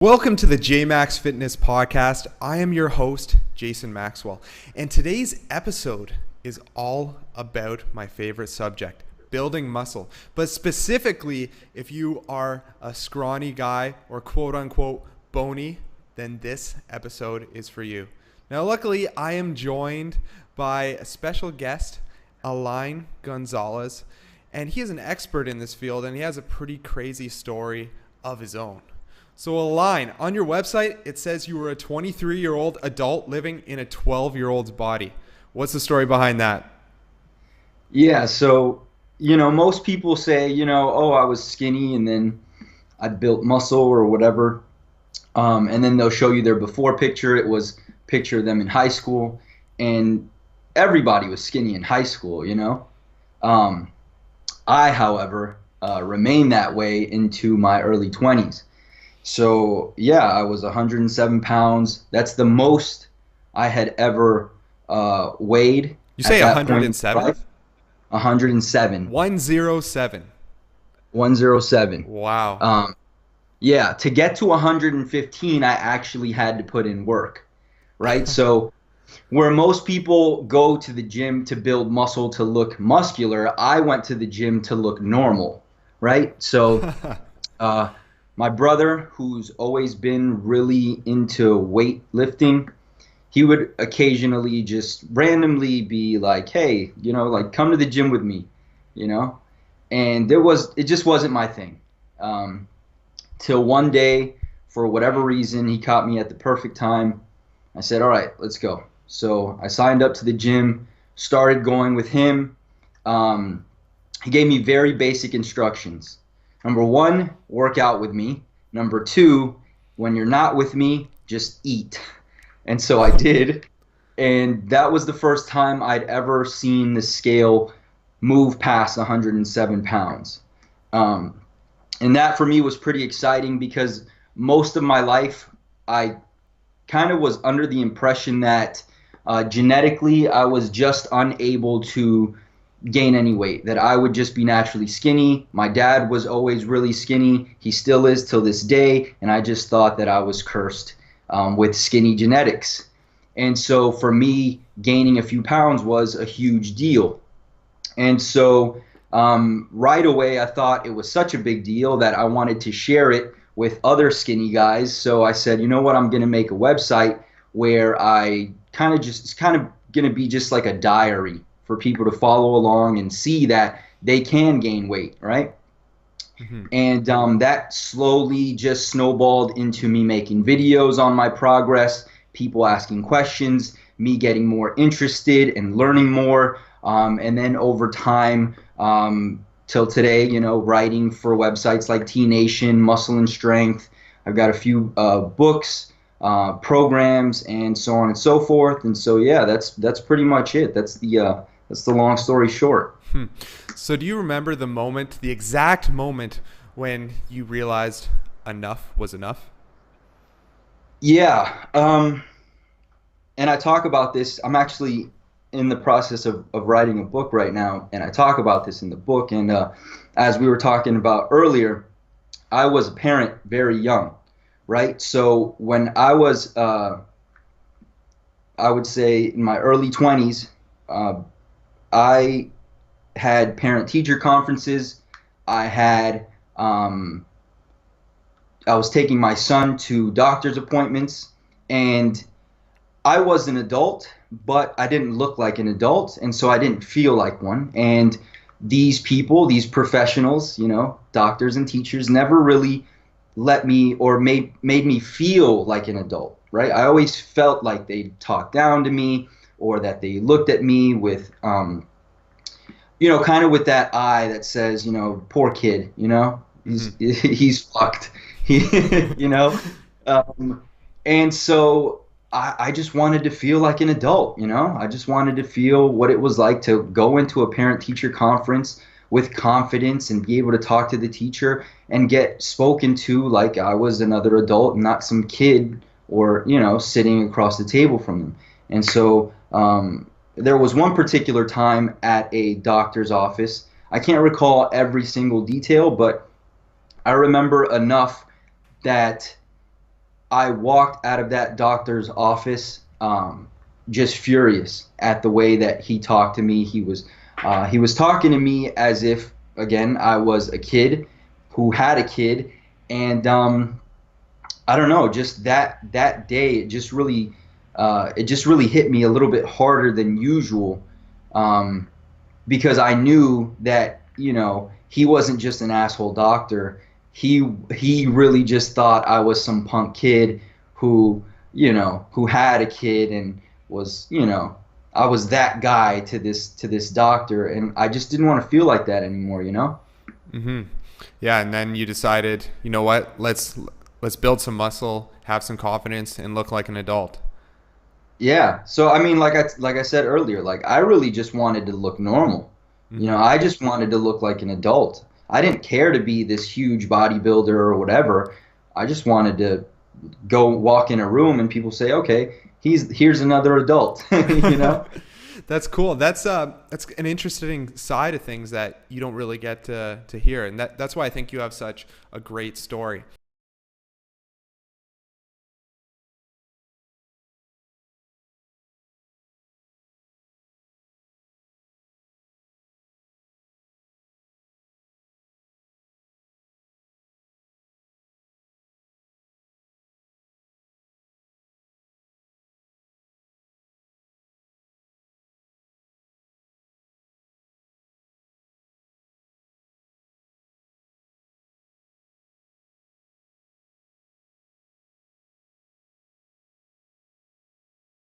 Welcome to the JMax Fitness Podcast. I am your host, Jason Maxwell, and today's episode is all about my favorite subject, building muscle. But specifically, if you are a scrawny guy or quote unquote bony, then this episode is for you. Now, luckily, I am joined by a special guest, Alain Gonzalez, and he is an expert in this field, and he has a pretty crazy story of his own. So Alain, on your website, it says you were a 23-year-old adult living in a 12-year-old's body. What's the story behind that? Yeah, so, most people say, oh, I was skinny and then I built muscle or whatever. And then they'll show you their before picture. It was a picture of them in high school. And everybody was skinny in high school, I, however, remained that way into my early 20s. So, yeah, I was 107 pounds. That's the most I had ever weighed. You say 107? 107. 107. 107. Wow. Yeah, to get to 115, I actually had to put in work, right? So where most people go to the gym to build muscle to look muscular, I went to the gym to look normal, right? So my brother, who's always been really into weightlifting, he would occasionally just randomly be like, hey, come to the gym with me, and it just wasn't my thing. Till one day, for whatever reason, he caught me at the perfect time. I said, all right, let's go. So I signed up to the gym, started going with him. He gave me very basic instructions. Number one, work out with me. Number two, when you're not with me, just eat. And so I did. And that was the first time I'd ever seen the scale move past 107 pounds. And that for me was pretty exciting because most of my life I kind of was under the impression that genetically I was just unable to gain any weight, that I would just be naturally skinny. My dad was always really skinny. He still is till this day. And I just thought that I was cursed with skinny genetics. And so for me, gaining a few pounds was a huge deal. And so right away, I thought it was such a big deal that I wanted to share it with other skinny guys. So I said, you know what, I'm going to make a website where it's kind of going to be just like a diary for people to follow along and see that they can gain weight, right? Mm-hmm. And that slowly just snowballed into me making videos on my progress, people asking questions, me getting more interested and learning more. And then over time, till today, writing for websites like T Nation, Muscle and Strength. I've got a few books, programs, and so on and so forth. And so, yeah, that's pretty much it. That's the long story short. So do you remember the exact moment when you realized enough was enough? Yeah. And I talk about this. I'm actually in the process of writing a book right now, and I talk about this in the book. And as we were talking about earlier, I was a parent very young, right? So when I was, I would say in my early 20s, I had parent-teacher conferences. I was taking my son to doctor's appointments, and I was an adult, but I didn't look like an adult, and so I didn't feel like one. And these people, these professionals, doctors and teachers, never really let me or made me feel like an adult, right? I always felt like they talked down to me, or that they looked at me with, kind of with that eye that says, poor kid, he's fucked, and so I just wanted to feel like an adult, I just wanted to feel what it was like to go into a parent-teacher conference with confidence and be able to talk to the teacher and get spoken to like I was another adult, not some kid or, sitting across the table from them. And so there was one particular time at a doctor's office. I can't recall every single detail, but I remember enough that I walked out of that doctor's office just furious at the way that he talked to me. He was talking to me as if, again, I was a kid who had a kid, and I don't know, just that day, it just really hit me a little bit harder than usual, because I knew that, you know, he wasn't just an asshole doctor. He really just thought I was some punk kid who, you know, who had a kid and was, you know, I was that guy to this doctor, and I just didn't want to feel like that anymore, you know? Mm-hmm. Yeah, and then you decided, you know what, let's build some muscle, have some confidence, and look like an adult. Yeah. So I mean, like I said earlier, like I really just wanted to look normal. You know, Mm-hmm. I just wanted to look like an adult. I didn't care to be this huge bodybuilder or whatever. I just wanted to go walk in a room and people say, "Okay, here's another adult." You know? That's cool. That's an interesting side of things that you don't really get to hear, and that's why I think you have such a great story.